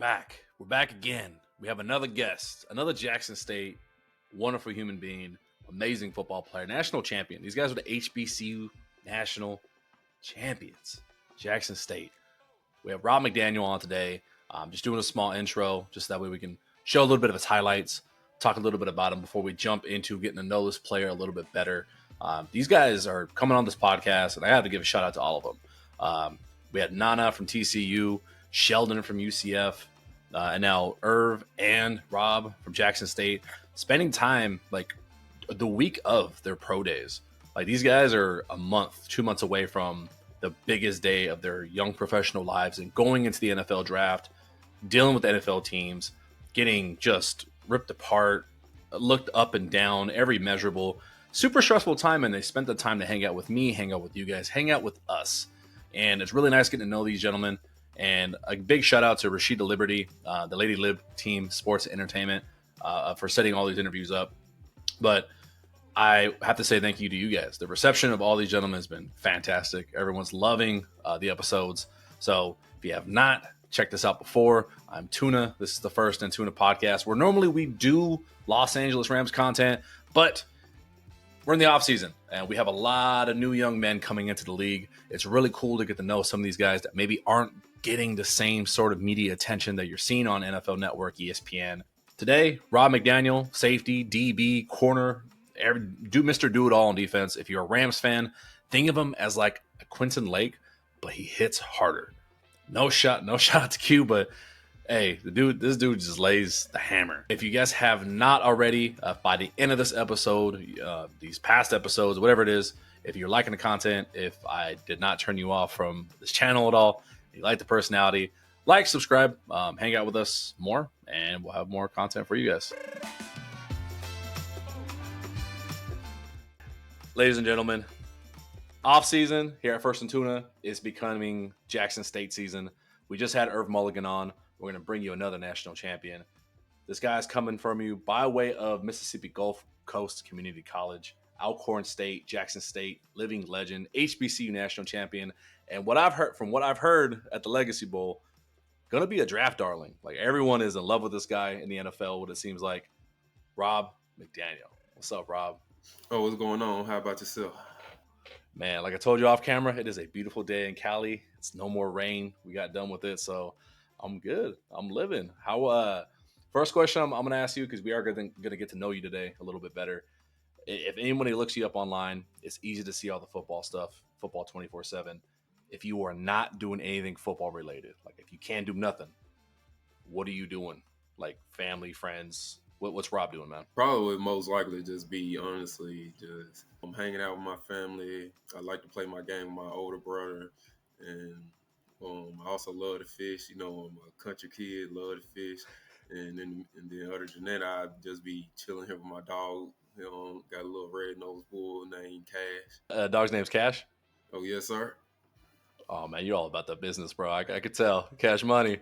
back. We're back again. We have another guest, another Jackson State, wonderful human being, amazing football player, national champion. These guys are the HBCU national champions, Jackson State. We have Rob McDaniel on today. Just doing a small intro, just that way we can show a little bit of his highlights, talk a little bit about him before we jump into getting to know this player a little bit better. These guys are coming on this podcast, and I have to give a shout out to all of them. We had Nana from TCU, Sheldon from UCF, and now Irv and Rob from Jackson State, spending time like the week of their pro days. Like these guys are a month, 2 months away from the biggest day of their young professional lives and going into the NFL draft, dealing with NFL teams, getting just ripped apart, looked up and down, every measurable, super stressful time. And they spent the time to hang out with me, hang out with you guys, hang out with us. And it's really nice getting to know these gentlemen. And a big shout out to Rashida Liberty, the Lady Lib Team Sports Entertainment, for setting all these interviews up. But I have to say thank you to you guys. The reception of all these gentlemen has been fantastic. Everyone's loving the episodes. So if you have not checked this out before, I'm Tuna. This is the First and Tuna podcast, where normally we do Los Angeles Rams content, but we're in the off season and we have a lot of new young men coming into the league. It's really cool to get to know some of these guys that maybe aren't getting the same sort of media attention that you're seeing on NFL Network, ESPN. Today, Rob McDaniel, safety, DB, corner, Mr. Do It All on defense. If you're a Rams fan, think of him as like a Quentin Lake, but he hits harder. No shot to Q, but hey, this dude just lays the hammer. If you guys have not already, by the end of this episode, these past episodes, whatever it is, if you're liking the content, if I did not turn you off from this channel at all, if you like the personality, like, subscribe, hang out with us more, and we'll have more content for you guys. Ladies and gentlemen, off season here at First and Tuna is becoming Jackson State season. We just had Irv Mulligan on. We're going to bring you another national champion. This guy's coming from you by way of Mississippi Gulf Coast Community College, Alcorn State, Jackson State, living legend, HBCU national champion. And what I've heard at the Legacy Bowl, going to be a draft darling. Like everyone is in love with this guy in the NFL, what it seems like. Rob McDaniel. What's up, Rob? Oh, what's going on? How about yourself? Man, like I told you off camera, it is a beautiful day in Cali. It's no more rain. We got done with it, so I'm good. I'm living. First question I'm going to ask you, because we are going to get to know you today a little bit better. If anybody looks you up online, it's easy to see all the football stuff, football 24/7. If you are not doing anything football related, like if you can't do nothing, what are you doing? Like family, friends? What's Rob doing, man? Probably would most likely just be, honestly, just I'm hanging out with my family. I like to play my game with my older brother. And I also love to fish. You know, I'm a country kid, love to fish. And then other than that, I'd just be chilling here with my dog. You know, got a little red-nosed bull named Cash. Dog's name's Cash? Oh, yes, sir. Oh, man, you're all about the business, bro. I could tell. Cash money.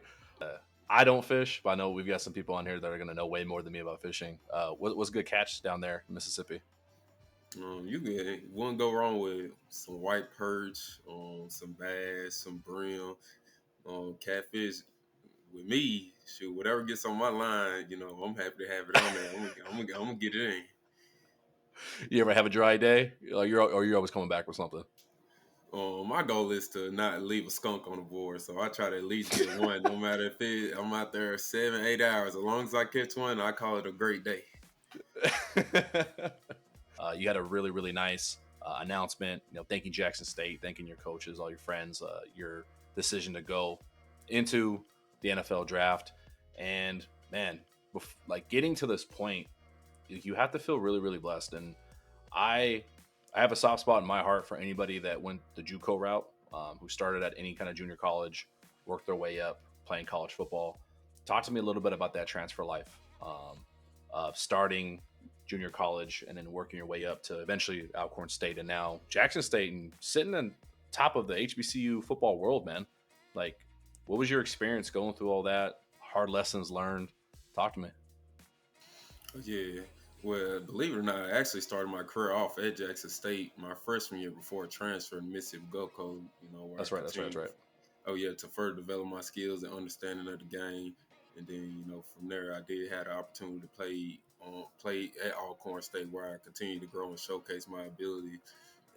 I don't fish, but I know we've got some people on here that are going to know way more than me about fishing. What's a good catch down there in Mississippi? You wouldn't go wrong with some white perch, some bass, some brim, catfish. With me, shoot, whatever gets on my line, you know, I'm happy to have it on there. I'm gonna get it in. You ever have a dry day? You're always coming back with something? My goal is to not leave a skunk on the board, so I try to at least get one, no matter if I'm out there 7-8 hours. As long as I catch one, I call it a great day. You had a really, really nice announcement, thanking Jackson State, thanking your coaches, all your friends, your decision to go into the NFL draft. And man, like getting to this point, you have to feel really, really blessed. And I have a soft spot in my heart for anybody that went the JUCO route, who started at any kind of junior college, worked their way up playing college football. Talk to me a little bit about that transfer life of starting junior college and then working your way up to eventually Alcorn State and now Jackson State, and sitting on top of the HBCU football world, man. Like, what was your experience going through all that? Hard lessons learned? Talk to me. Yeah. Well, believe it or not, I actually started my career off at Jackson State my freshman year before transferring to Mississippi Gulf Coast. That's right. Oh yeah, to further develop my skills and understanding of the game. And then, from there, I did have the opportunity to play at Alcorn State, where I continued to grow and showcase my ability.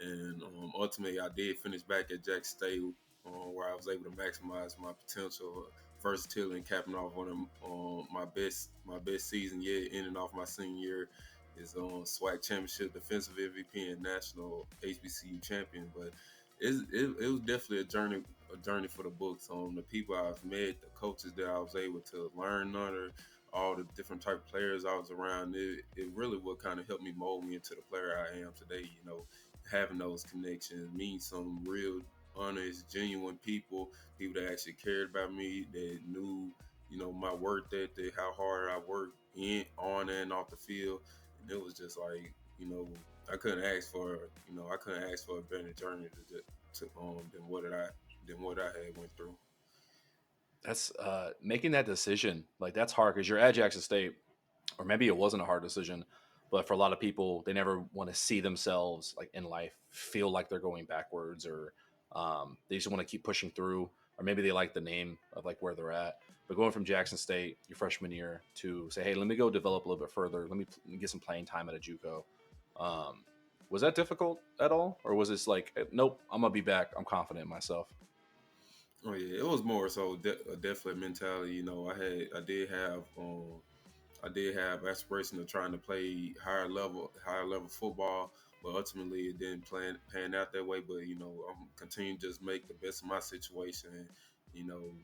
And ultimately, I did finish back at Jackson State, where I was able to maximize my potential, versatility, and capping off one of my best season yet, ending off my senior year is on SWAC championship, defensive MVP, and national HBCU champion. But it was definitely a journey for the books. The people I've met, the coaches that I was able to learn under, all the different type of players I was around. It really what kind of helped me mold me into the player I am today. Having those connections, meeting some real honest, genuine people that actually cared about me, that knew, my work ethic, how hard I worked on and off the field. And it was just like, I couldn't ask for, a better journey than what I had went through. That's making that decision. Like that's hard because you're at Jackson State, or maybe it wasn't a hard decision, but for a lot of people, they never want to see themselves like in life feel like they're going backwards, or they just want to keep pushing through, or maybe they like the name of like where they're at. But going from Jackson State your freshman year to say, hey, let me go develop a little bit further. Let me get some playing time at a JUCO. Um, was that difficult at all, or was this like, nope, I'm gonna be back. I'm confident in myself. Oh yeah, it was more so definitely mentality. I did have aspiration of trying to play higher level football, but ultimately it didn't pan out that way. But I'm continuing to just make the best of my situation, you know,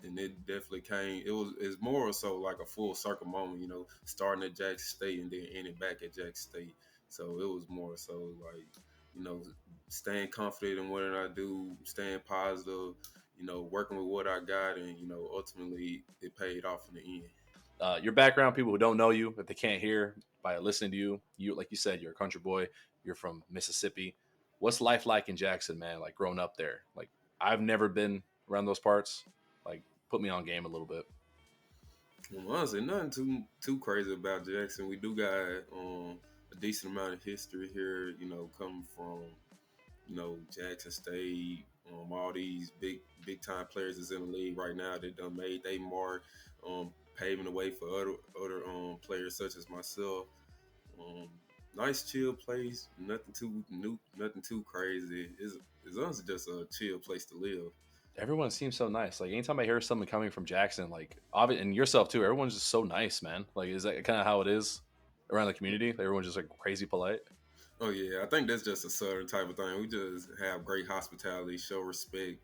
and it definitely came. It's more so like a full circle moment, starting at Jackson State and then ending back at Jackson State. So it was more so like, you know, staying confident in what I do, staying positive, working with what I got, and ultimately it paid off in the end. Your background, people who don't know you, if they can't hear by listening to you, like you said, you're a country boy. You're from Mississippi. What's life like in Jackson, man? Like growing up there. Like I've never been around those parts. Like put me on game a little bit. Well, honestly, nothing too crazy about Jackson. We do got a decent amount of history here. Coming from Jackson State. All these big time players is in the league right now that done made they mark, paving the way for other players such as myself. Um, Nice chill place, nothing too new, nothing too crazy. It's honestly just a chill place to live. Everyone seems so nice. Like anytime I hear someone coming from Jackson, like and yourself too, everyone's just so nice, man. Like is that kind of how it is around the community? Like, everyone's just like crazy polite. Oh yeah, I think that's just a southern type of thing. We just have great hospitality, show respect,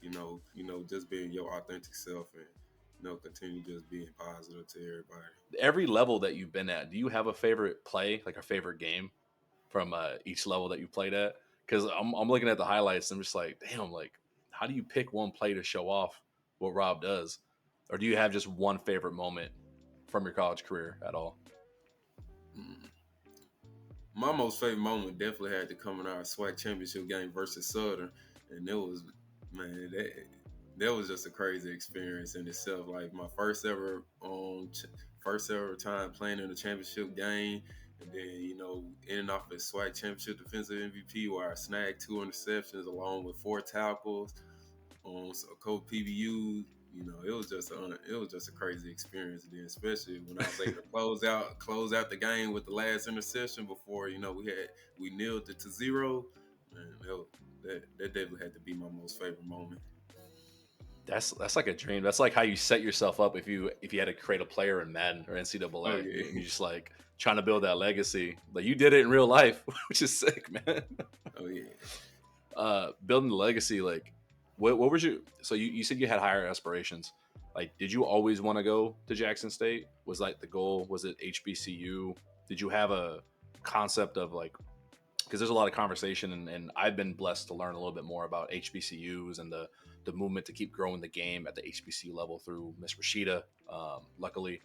just being your authentic self, and continue just being positive to everybody. Every level that you've been at, do you have a favorite play, like a favorite game from each level that you played at? Because I'm looking at the highlights and I'm just like, damn, like how do you pick one play to show off what Rob does, or do you have just one favorite moment from your college career at all? Mm. My most favorite moment definitely had to come in our SWAC championship game versus Southern, and it was, man, that was just a crazy experience in itself. Like my first ever time playing in a championship game, and then ending off a SWAC championship defensive MVP where I snagged two interceptions along with four tackles on a couple PBU. It was just a crazy experience. And then especially when I was able to close out the game with the last interception before we nailed it to zero. Man, that definitely had to be my most favorite moment. That's like a dream. That's like how you set yourself up if you had to create a player in Madden or Oh NCAA, yeah, and you're just like trying to build that legacy. Like you did it in real life, which is sick, man. oh yeah. Building the legacy, like what was your so you said you had higher aspirations. Like did you always want to go to Jackson State? Was like the goal? Was it HBCU? Did you have a concept of like, because there's a lot of conversation, and I've been blessed to learn a little bit more about HBCUs and the movement to keep growing the game at the HBCU level through Miss Rashida. Luckily,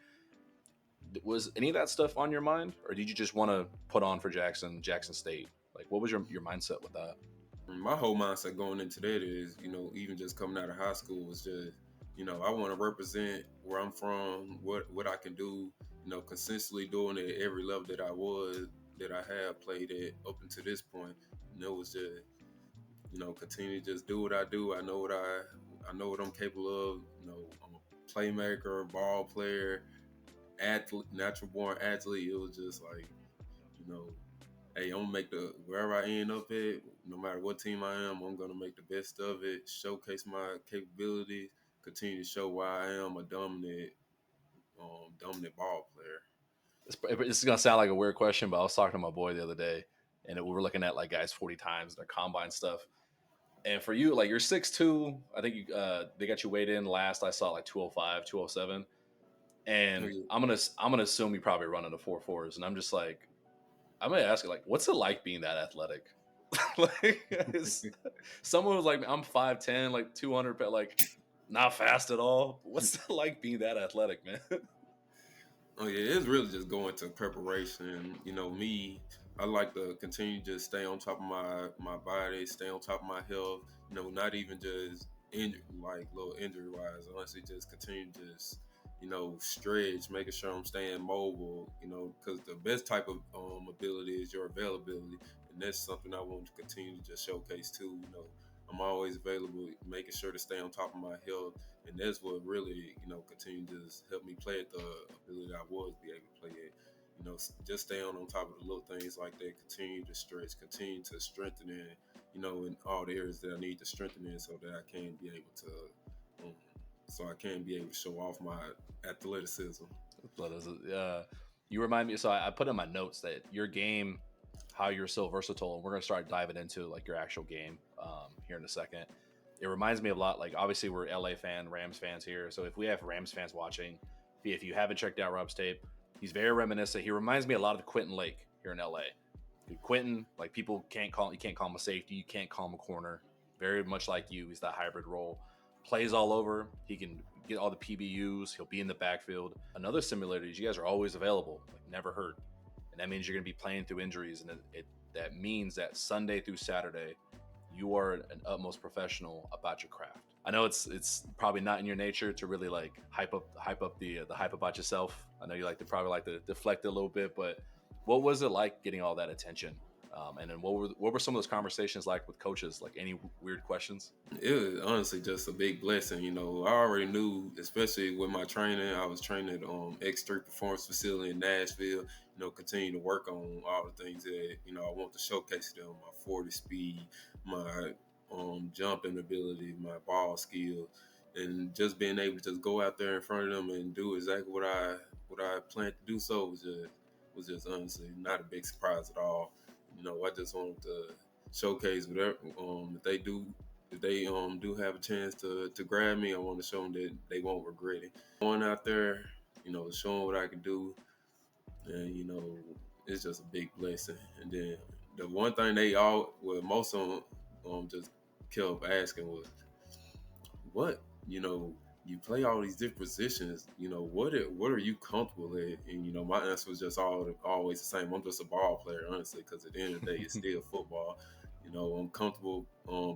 was any of that stuff on your mind, or did you just want to put on for Jackson State? Like, what was your mindset with that? My whole mindset going into that is, even just coming out of high school was just, I want to represent where I'm from, what I can do, consistently doing it at every level that I have played at up until this point. And it was just, continue to just do what I do. I know what I'm capable of. playmaker, ball player, athlete, natural born athlete. It was just like, you know, hey, I'm gonna make the wherever I end up at, no matter what team I am, I'm gonna make the best of it, showcase my capabilities, continue to show why I am a dominant ball player. This is gonna sound like a weird question, but I was talking to my boy the other day, and we were looking at like guys 40 times their combine stuff. And for you, like you're 6'2", I think they got you weighed in last I saw like 205, 207. Oh, And yeah. I'm gonna assume you probably run into 4.4s, and I'm just like I'm gonna ask you like, what's it like being that athletic? Like, someone was like, I'm 5'10", like 200, but like not fast at all. What's it like being that athletic, man? Oh yeah, it's really just going to preparation. You know, me, I like to continue to stay on top of my body, stay on top of my health. You know, not even just like little injury wise. Honestly, just continue to just stretch, making sure I'm staying mobile. You know, because the best type of ability is your availability, and that's something I want to continue to just showcase too. You know, I'm always available, making sure to stay on top of my health, and that's what really continue to just help me play at the ability I was be able to play at. You know, just stay on top of the little things like that. Continue to stretch, continue to strengthen it. You know, in all the areas that I need to strengthen in, so that I can be able to, show off my athleticism. But you remind me. So I put in my notes that your game, how you're so versatile, and we're gonna start diving into like your actual game here in a second. It reminds me a lot. Like obviously we're LA Rams fans here. So if we have Rams fans watching, if you haven't checked out Rob's tape, he's very reminiscent. He reminds me a lot of Quentin Lake here in LA. Dude, Quentin, like you can't call him a safety, you can't call him a corner. Very much like you, he's that hybrid role. Plays all over. He can get all the PBUs. He'll be in the backfield. Another similarity is you guys are always available, like never hurt, and that means you're going to be playing through injuries, and that means that Sunday through Saturday, you are an utmost professional about your craft. I know it's probably not in your nature to really like hype up the hype about yourself. I know you probably like to deflect it a little bit, but what was it like getting all that attention? And then what were some of those conversations like with coaches? Like any weird questions? It was honestly just a big blessing. You know, I already knew, especially with my training, I was training at X3 Performance Facility in Nashville. You know, continue to work on all the things that I want to showcase to them: my 40 speed, my jumping ability, my ball skill, and just being able to just go out there in front of them and do exactly what I planned to do. So was just honestly not a big surprise at all. You know, I just wanted to showcase whatever if they do have a chance to grab me. I want to show them that they won't regret it. Going out there, showing what I can do, and it's just a big blessing. And then the one thing most of them just kept asking was, what you play all these different positions. What are you comfortable at? And my answer was just always the same. I'm just a ball player, honestly, because at the end of the day, it's still football. I'm comfortable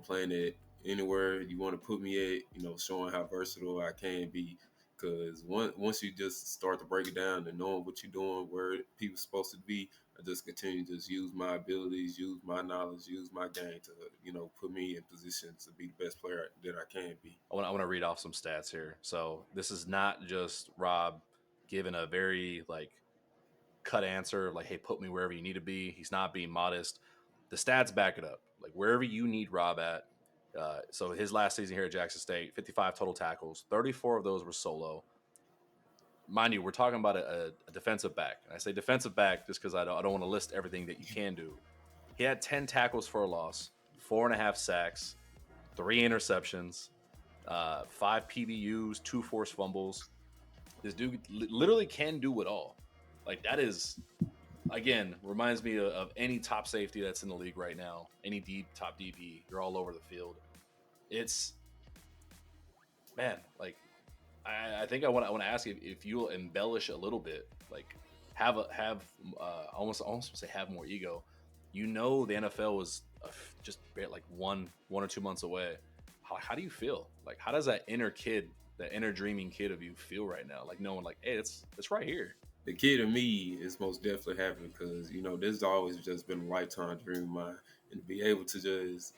playing it anywhere you want to put me at. Showing how versatile I can be. Because once you just start to break it down and knowing what you're doing, where people supposed to be, I just continue to just use my abilities, use my knowledge, use my game to put me in position to be the best player that I can be. I want to read off some stats here. So this is not just Rob giving a very like cut answer, like, hey, put me wherever you need to be. He's not being modest. The stats back it up. Like wherever you need Rob at. So his last season here at Jackson State, 55 total tackles, 34 of those were solo. Mind you, we're talking about a defensive back. And I say defensive back just because I don't want to list everything that you can do. He had 10 tackles for a loss, 4.5 sacks, 3 interceptions, 5 PBUs, 2 forced fumbles. This dude literally can do it all. Like that is, again, reminds me of any top safety that's in the league right now. Any top DB, you're all over the field. It's man, like I think I want to ask you if you'll embellish a little bit, like have almost say have more ego. The NFL was just like 1 or 2 months away. How do you feel? Like how does that inner kid, that inner dreaming kid of you feel right now? Like knowing like, hey, it's right here. The kid in me is most definitely happy because this has always just been a lifetime dream of mine, and to be able to just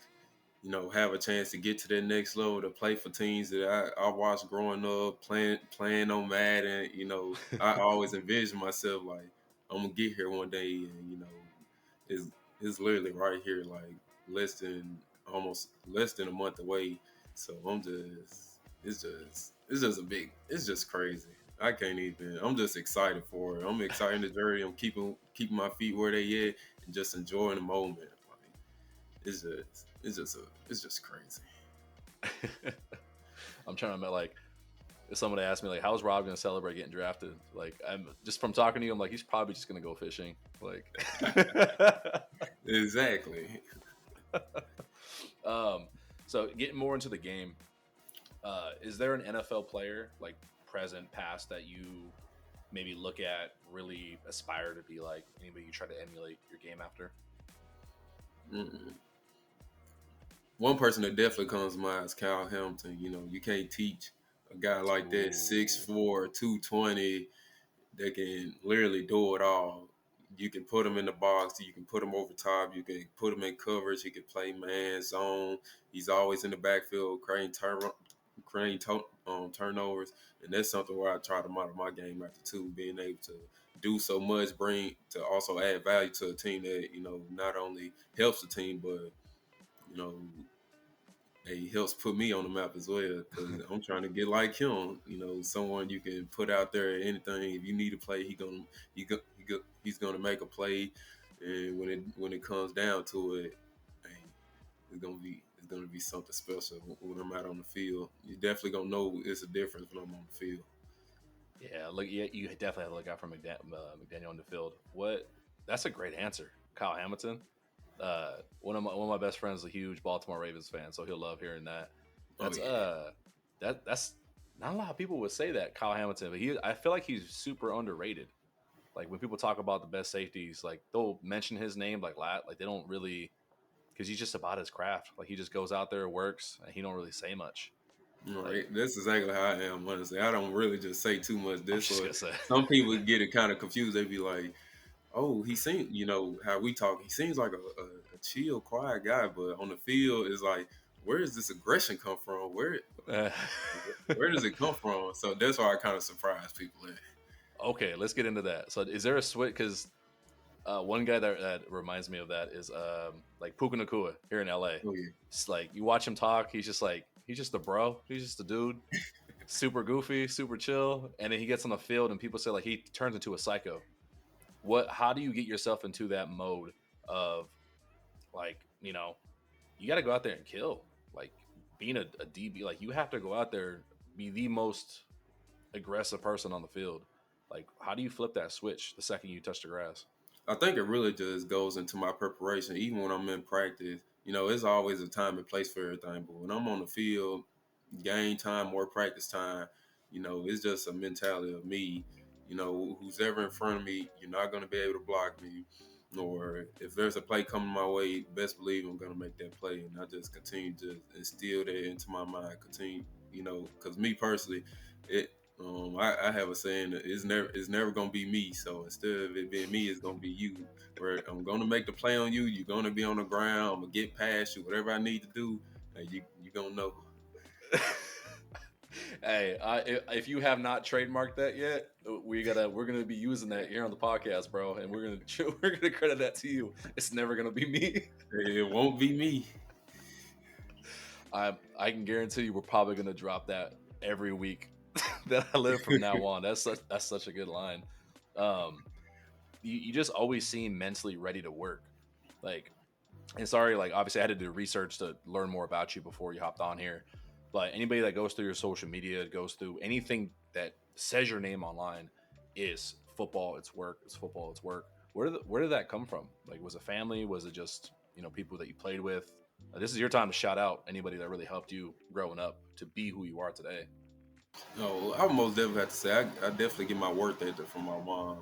have a chance to get to that next level, to play for teams that I watched growing up, playing on Madden. I always envision myself like I'm gonna get here one day, and it's it's literally right here, like less than almost less than a month away. So it's just a big, it's just crazy. I can't even. I'm just excited for it. I'm excited in the journey. I'm keeping my feet where they at and just enjoying the moment. Like it's just crazy. I'm trying to like if somebody asked me like, "How's Rob gonna celebrate getting drafted?" Like, I'm just from talking to you, I'm like, he's probably just gonna go fishing. Like, Exactly. um, so getting more into the game, is there an NFL player like present, past that you maybe look at, really aspire to be like? Anybody you try to emulate your game after? Mm-mm. One person that definitely comes to mind is Kyle Hamilton. You can't teach a guy like that, Ooh, 6'4", 220, that can literally do it all. You can put him in the box. You can put him over top. You can put him in coverage. He can play man zone. He's always in the backfield, creating turnovers, and that's something where I try to model my game after too. Being able to do so much, bring to also add value to a team that not only helps the team, but you know he helps put me on the map as well, because I'm trying to get like him. Someone you can put out there anything. If you need a play, he's gonna make a play, and when it comes down to it, hey, it's gonna be something special when I'm out on the field. You definitely gonna know it's a difference when I'm on the field. yeah, look, yeah, you definitely have to look out for McDaniel in the field. What? That's a great answer, Kyle Hamilton. One of my best friends is a huge Baltimore Ravens fan, so he'll love hearing that. Oh That's yeah. that's not a lot of people would say that, Kyle Hamilton, but I feel like he's super underrated. Like when people talk about the best safeties, like they'll mention his name like they don't really, because he's just about his craft. Like he just goes out there, works, and he don't really say much. Like That's exactly how I am. Honestly, I don't really just say too much. I'm This just what gonna say, some people get it kind of confused. They be like, "Oh, he seems, how we talk. He seems like a chill, quiet guy, but on the field, it's like, where does this aggression come from? Where does it come from?" So that's why I kind of surprise people. okay, let's get into that. So is there a switch? Because one guy that reminds me of that is like Puka Nakua here in LA. Oh yeah, It's like you watch him talk, he's just a bro, he's just a dude, super goofy, super chill, and then he gets on the field and people say like he turns into a psycho. How do you get yourself into that mode of like, you got to go out there and kill, like being a DB, like you have to go out there, be the most aggressive person on the field. Like how do you flip that switch the second you touch the grass? I think it really just goes into my preparation. Even when I'm in practice, it's always a time and place for everything. But when I'm on the field, game time or practice time, it's just a mentality of me. Who's ever in front of me, you're not going to be able to block me. Or if there's a play coming my way, best believe I'm going to make that play. And I just continue to instill that into my mind. Continue, because me personally, it I have a saying that it's never gonna be me. So instead of it being me, it's gonna be you. Where I'm gonna make the play on you. You're gonna be on the ground. I'm gonna get past you. Whatever I need to do, you gonna know. Hey, if you have not trademarked that yet, we're gonna be using that here on the podcast, bro, and we're gonna credit that to you. It's never gonna be me. It won't be me. I can guarantee you, we're probably gonna drop that every week that I live from now on. That's such a good line. Um, you just always seem mentally ready to work. Like, and sorry, like obviously I had to do research to learn more about you before you hopped on here. But anybody that goes through your social media, goes through anything that says your name online, is football. It's work. It's football. It's work. Where did that come from? Like, was it family? Was it just people that you played with? This is your time to shout out anybody that really helped you growing up to be who you are today. No, I would most definitely have to say I definitely get my work ethic from my mom.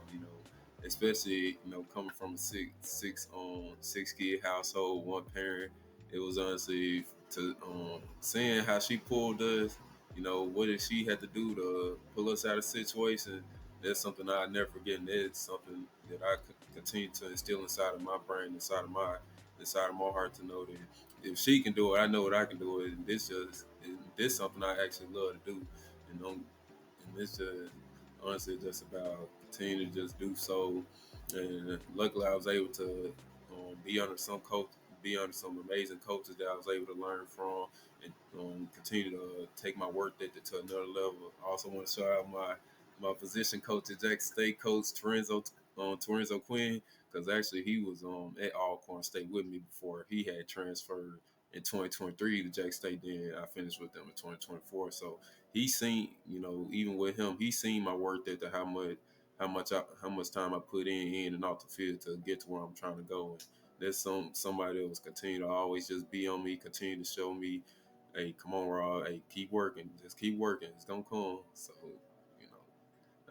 Especially coming from a six kid household, one parent. It was honestly to seeing how she pulled us. What did she had to do to pull us out of situation. That's something I never forget. And it's something that I continue to instill inside of my brain, inside of inside of my heart to know that if she can do it, I know that I can do it. And this something I actually love to do, and it's just honestly just about continuing to just do so. And luckily, I was able to be under some coach, be under some amazing coaches that I was able to learn from, and continue to take my work ethic to another level. I also want to shout out my position coach at Jackson State, Coach Torrenzo Quinn, because actually he was at Alcorn State with me before he had transferred in 2023 to Jackson State. Then I finished with them in 2024. So he seen, even with him, he seen my work ethic, how much time I put in and out the field to get to where I'm trying to go. And there's somebody that was continue to always just be on me, continue to show me, hey, come on, Rod, hey, keep working, just keep working, it's gonna come. So,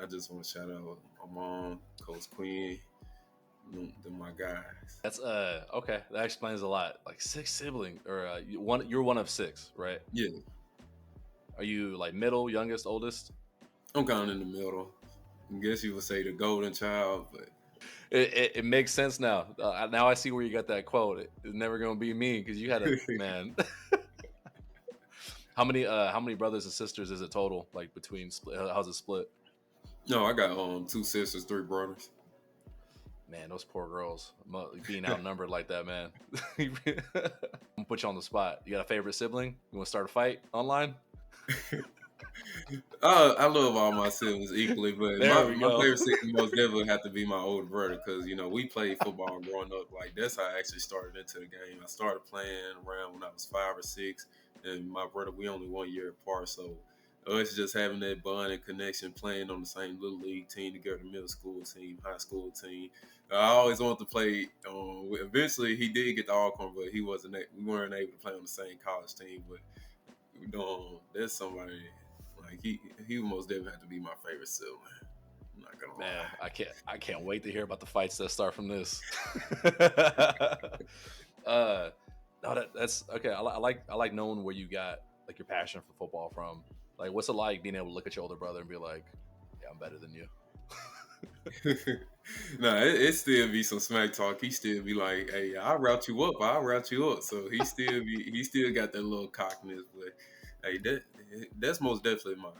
I just want to shout out my mom, Coach Quinn, them my guys. That's okay. That explains a lot. Like six siblings, or you're one of six, right? Yeah, Are you like middle, youngest, oldest? I'm kind of in the middle. I guess you would say the golden child, but It makes sense now. Now I see where you got that quote. It's never gonna be me because you had a man. How many brothers and sisters is it total? Like between split? How's it split? no, I got two sisters, three brothers. Man, those poor girls being outnumbered like that, man. I'm gonna put you on the spot. You got a favorite sibling? You want to start a fight online? I love all my siblings equally, but There we my go. favorite sibling most definitely have to be my older brother because we played football growing up. Like that's how I actually started into the game. I started playing around when I was 5 or 6, and my brother we only 1 year apart. So us just having that bond and connection, playing on the same little league team together, middle school team, high school team. I always wanted to play. Eventually, he did get the Alcorn, but he wasn't. We weren't able to play on the same college team. But there's somebody like he would most definitely have to be my favorite sibling. I'm not gonna Man, lie. I can't wait to hear about the fights that start from this. No, that's okay. I like knowing where you got like your passion for football from. Like, what's it like being able to look at your older brother and be like, "Yeah, I'm better than you." No, it still be some smack talk. He still be like, "Hey, I'll route you up. I'll route you up." So he still got that little cockiness. But hey, that's most definitely my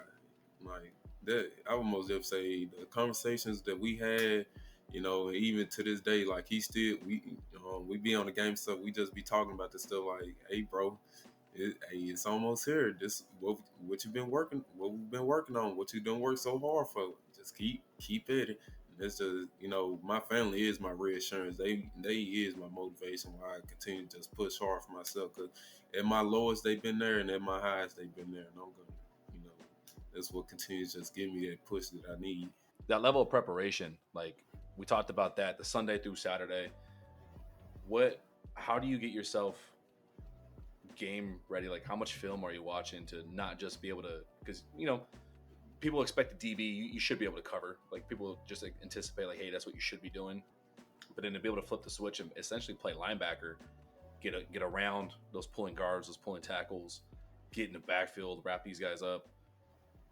that I would most definitely say the conversations that we had. Even to this day, like we be on the game stuff. We just be talking about this stuff like, "Hey, bro, hey, it's almost here. This what you've been working, what we've been working on, what you done worked so hard for. Just keep at it." And it's just my family is my reassurance. They is my motivation. Why I continue to just push hard for myself. Cause at my lowest they've been there, and at my highest they've been there. And I'm gonna, you know, that's what continues to just give me that push that I need. That level of preparation, like we talked about that, the Sunday through Saturday. What? How do you get yourself game ready? Like, how much film are you watching to not just be able to? Because people expect the DB, you should be able to cover. Like people just like, anticipate like, hey, that's what you should be doing. But then to be able to flip the switch and essentially play linebacker, get around those pulling guards, those pulling tackles, get in the backfield, wrap these guys up.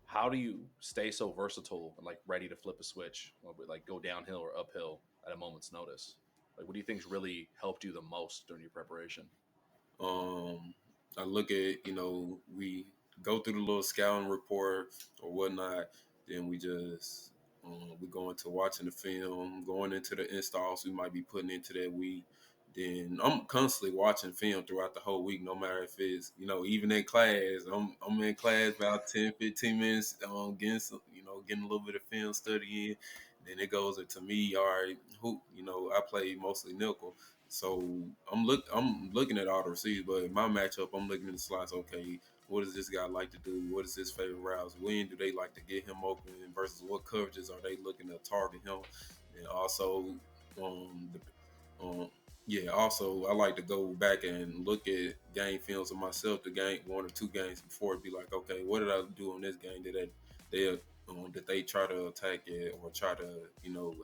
How do you stay so versatile and like ready to flip a switch, or like go downhill or uphill at a moment's notice? Like, what do you think's really helped you the most during your preparation? Um, I look at, we go through the little scouting report or whatnot. Then we go into watching the film, going into the installs we might be putting into that week. Then I'm constantly watching film throughout the whole week, no matter if it's, even in class. I'm in class about 10, 15 minutes, getting a little bit of film studying. Then it goes into me, all right, I play mostly nickel. So I'm looking at all the receivers, but in my matchup, I'm looking at the slots. Okay, what does this guy like to do? What is his favorite routes? When do they like to get him open? Versus what coverages are they looking to target him? And also, um, the, also I like to go back and look at game films of myself, the game 1 or 2 games before, it be like, okay, what did I do on this game that they try to attack it or try to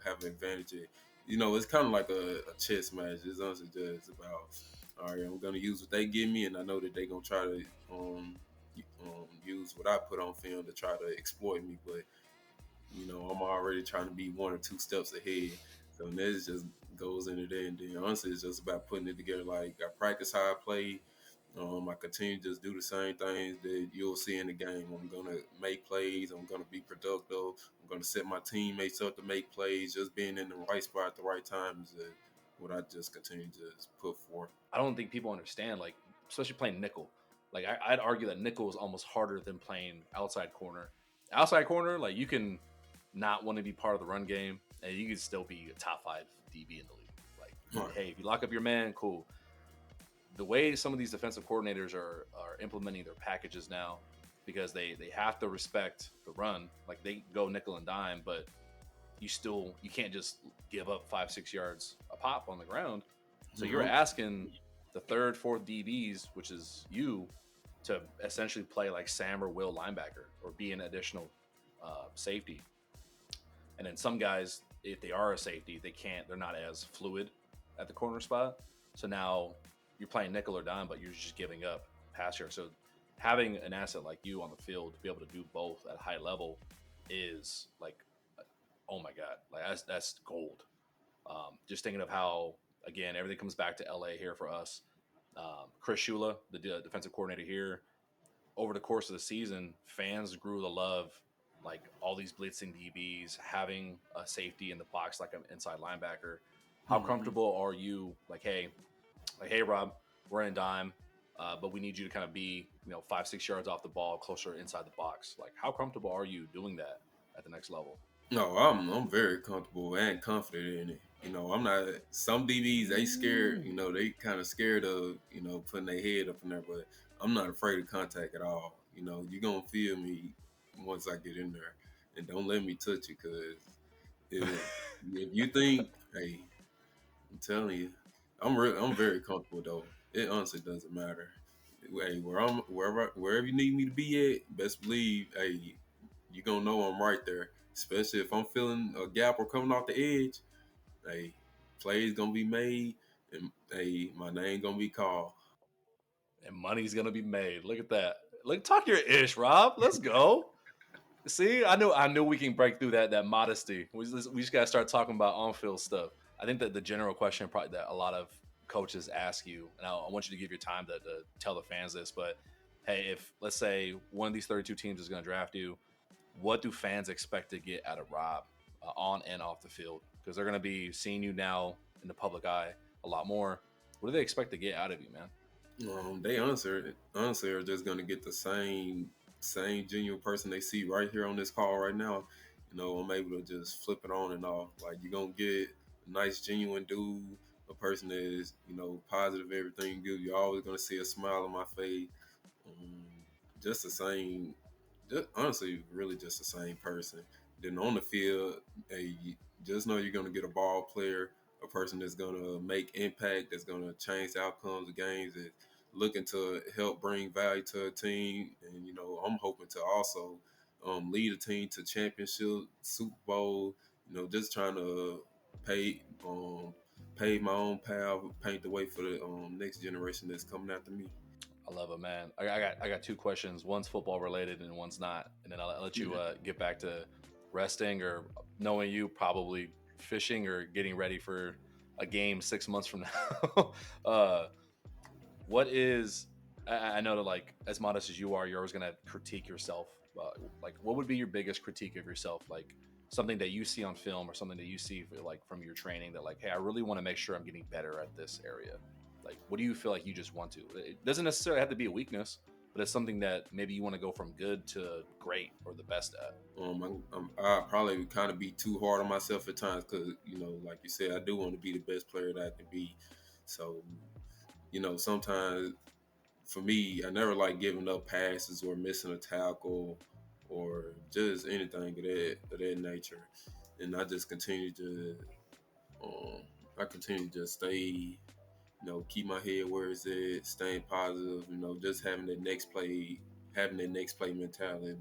have an advantage at? It's kind of like a chess match. It's honestly just about, all right, I'm gonna use what they give me, and I know that they're gonna try to use what I put on film to try to exploit me. But I'm already trying to be 1 or 2 steps ahead. So let's just goes into that. And then honestly, it's just about putting it together. Like I practice how I play. I continue to just do the same things that you'll see in the game. I'm gonna make plays. I'm gonna be productive. I'm gonna set my teammates up to make plays. Just being in the right spot at the right time is what I just continue to just put forth. I don't think people understand, like, especially playing nickel. Like, I'd argue that nickel is almost harder than playing outside corner. Outside corner, like, you can not want to be part of the run game, and you can still be a top 5 DB in the league. Like, Right. hey, if you lock up your man, cool. The way some of these defensive coordinators are implementing their packages now, because they have to respect the run. Like, they go nickel and dime, but you can't just give up 5-6 yards a pop on the ground. So you're asking the third, fourth DBs, which is you, to essentially play like Sam or Will linebacker or be an additional safety. And then some guys, if they are a safety, they're not as fluid at the corner spot. So now you're playing nickel or dime, but you're just giving up pass yards. So having an asset like you on the field to be able to do both at a high level is like, oh my God, like that's gold. Just thinking of how, again, everything comes back to LA here for us. Chris Shula, the defensive coordinator here, over the course of the season, fans grew to love like all these blitzing DBs, having a safety in the box like an inside linebacker. How comfortable are you? Hey, Rob, we're in dime, but we need you to kind of be 5-6 yards off the ball, closer inside the box. Like, how comfortable are you doing that at the next level? No, I'm very comfortable and confident in it. I'm not. Some DBs they scared. They kind of scared of putting their head up in there, but I'm not afraid of contact at all. You're gonna feel me once I get in there, and don't let me touch you, cause if you think, hey, I'm telling you, I'm very comfortable though. It honestly doesn't matter. Hey, wherever you need me to be at, best believe, hey, you gonna know I'm right there. Especially if I'm feeling a gap or coming off the edge, hey, plays gonna be made, and hey, my name gonna be called. And money's gonna be made. Look at that. Look, talk your ish, Rob. Let's go. See, I knew we can break through that modesty. We just gotta start talking about on-field stuff. I think that the general question probably that a lot of coaches ask you, and I want you to give your time to tell the fans this, but hey, if let's say one of these 32 teams is gonna draft you, what do fans expect to get out of Rob on and off the field? Because they're gonna be seeing you now in the public eye a lot more. What do they expect to get out of you, man? They honestly are just gonna get the same genuine person they see right here on this call right now. I'm able to just flip it on and off. Like you're gonna get a nice genuine dude, a person that is positive, everything good. You're always gonna see a smile on my face. Um, just the same, honestly, really just the same person. Then on the field, hey, just know you're gonna get a ball player, a person that's gonna make impact, that's gonna change the outcomes of games, and looking to help bring value to a team. And I'm hoping to also lead a team to championship, Super Bowl. Just trying to pay pave my own path, paint the way for the next generation that's coming after me. I love it, man. I got two questions. One's football related and one's not, and then I'll let you get back to resting or knowing you probably fishing or getting ready for a game 6 months from now. What is I know that, like, as modest as you are, you're always gonna critique yourself. Like, what would be your biggest critique of yourself? Like something that you see on film or something that you see like from your training that, like, hey, I really want to make sure I'm getting better at this area. Like, what do you feel like you just want to? It doesn't necessarily have to be a weakness, but it's something that maybe you want to go from good to great or the best at. I probably kind of be too hard on myself at times because like you said, I do want to be the best player that I can be. So sometimes for me, I never like giving up passes or missing a tackle or just anything of that nature. And I just continue to, just stay, keep my head where it's at, staying positive, just having that next play mentality.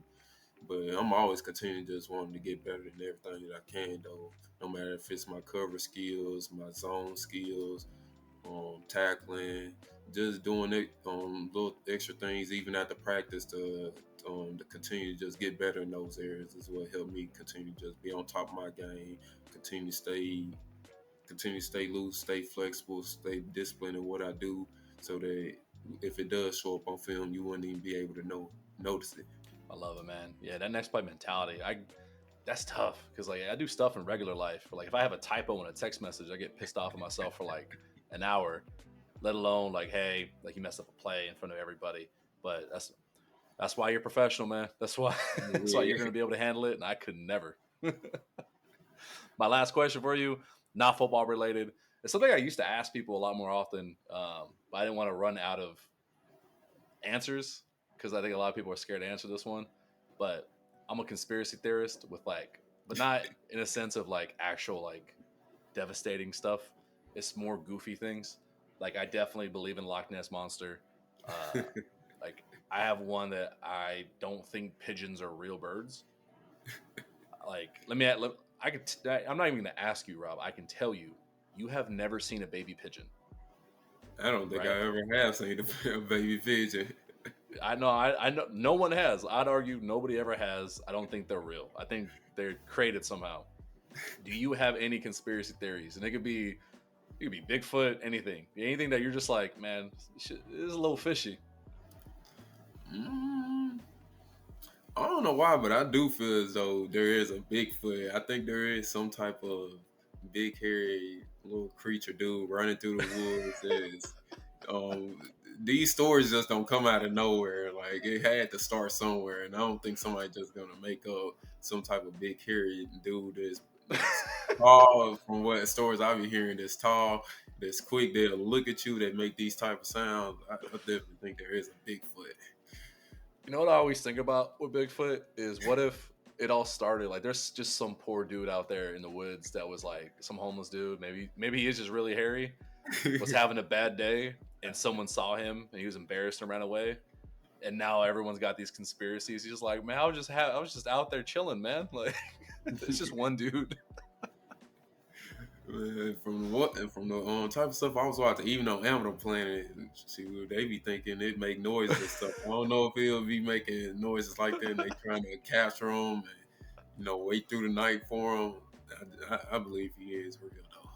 But I'm always continuing just wanting to get better than everything that I can, though. No matter if it's my cover skills, my zone skills, tackling, just doing it, little extra things even after practice to continue to just get better in those areas is what helped me continue to just be on top of my game, continue continue to stay loose, stay flexible, stay disciplined in what I do, so that if it does show up on film, you wouldn't even be able to notice it. I love it, man. Yeah, that next play mentality. That's tough because like I do stuff in regular life. Like if I have a typo in a text message, I get pissed off at myself for like an hour. Let alone like, hey, like you messed up a play in front of everybody. But that's why you're professional, man. That's why that's why you're Yeah. gonna be able to handle it, and I could never. My last question for you, not football related. It's something I used to ask people a lot more often, but I didn't want to run out of answers because I think a lot of people are scared to answer this one. But I'm a conspiracy theorist with like, but not in a sense of like actual like devastating stuff. It's more goofy things. Like I definitely believe in Loch Ness monster. Uh, like I have one that I don't think pigeons are real birds. Like I could. I'm not even going to ask you, Rob. I can tell you, you have never seen a baby pigeon, I don't think right? I ever have seen a baby pigeon. I know. I know. No one has. I'd argue nobody ever has. I don't think they're real. I think they're created somehow. Do you have any conspiracy theories? And it could be Bigfoot, anything that you're just like, man, this is a little fishy. Mm, I don't know why, but I do feel as though there is a Bigfoot. I think there is some type of big hairy little creature dude running through the woods. Um, these stories just don't come out of nowhere. Like it had to start somewhere, and I don't think somebody just gonna make up some type of big hairy dude that's tall. From what stories I've been hearing, that's tall, that's quick, they'll look at you, that make these type of sounds. I definitely think there is a Bigfoot. You know what I always think about with Bigfoot is what if it all started like there's just some poor dude out there in the woods that was like some homeless dude. Maybe he is just really hairy, was having a bad day, and someone saw him and he was embarrassed and ran away. And now everyone's got these conspiracies. He's just like, man, I was just out there chilling, man. Like it's just one dude. Man, from the type of stuff I was watching, even on Animal Planet, see, they be thinking it make noises and stuff. I don't know if he'll be making noises like that, and they trying to capture him and wait through the night for him. I believe he is real though.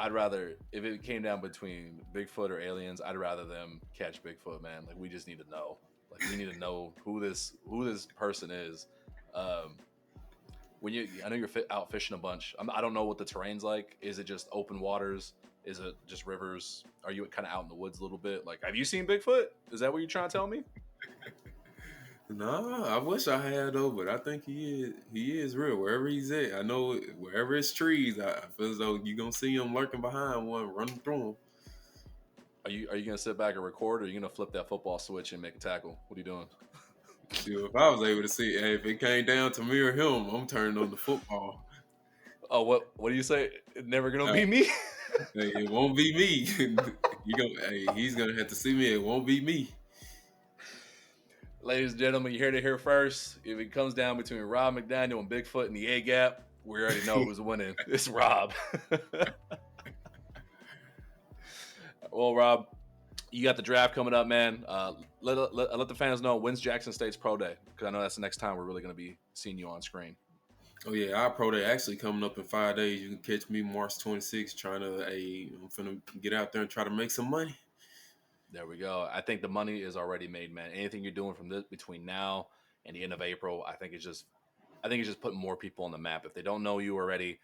I'd rather if it came down between Bigfoot or aliens, I'd rather them catch Bigfoot, man. Like we just need to know. Like we need to know who this person is. Um, I know you're out fishing a bunch. I don't know what the terrain's like. Is it just open waters? Is it just rivers? Are you kind of out in the woods a little bit? Like, have you seen Bigfoot? Is that what you're trying to tell me? No, I wish I had though, but I think he is real wherever he's at. I know wherever it's trees, I feel as though you gonna see him lurking behind one, running through them. Are you gonna sit back and record, or are you gonna flip that football switch and make a tackle? What are you doing? Dude, if I was able to see, hey, if it came down to me or him, I'm turning on the football. Oh, what do you say? It's never gonna Uh, be me. hey, it won't be me. He's gonna have to see me. It won't be me. Ladies and gentlemen, you heard it here first. If it comes down between Rob McDaniel and Bigfoot in the A gap, we already know who's winning. It's Rob. Well, Rob, you got the draft coming up, man. Let the fans know when's Jackson State's pro day, because I know that's the next time we're really going to be seeing you on screen. Oh yeah, our pro day actually coming up in 5 days. You can catch me March 26th I'm finna get out there and try to make some money. There we go. I think the money is already made, man. Anything you're doing from this between now and the end of April, I think it's just putting more people on the map. If they don't know you already,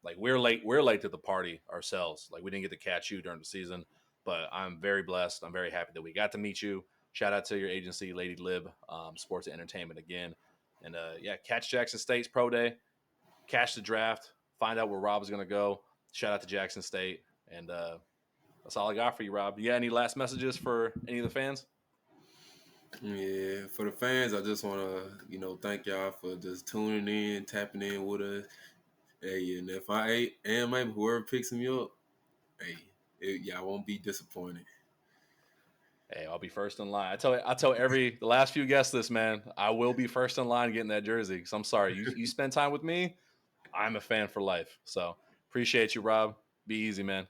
like we're late to the party ourselves. Like we didn't get to catch you during the season, but I'm very blessed. I'm very happy that we got to meet you. Shout out to your agency, Lady Lib Sports Entertainment again, and yeah, catch Jackson State's pro day, catch the draft, find out where Rob's gonna go. Shout out to Jackson State, and that's all I got for you, Rob. You got any last messages for any of the fans? Yeah, for the fans, I just want to thank y'all for just tuning in, tapping in with us. Hey, and if I am able, whoever picks me up, hey, y'all won't be disappointed. Hey, I'll be first in line. I tell the last few guests this, man. I will be first in line getting that jersey. Because I'm sorry, you spend time with me, I'm a fan for life. So appreciate you, Rob. Be easy, man.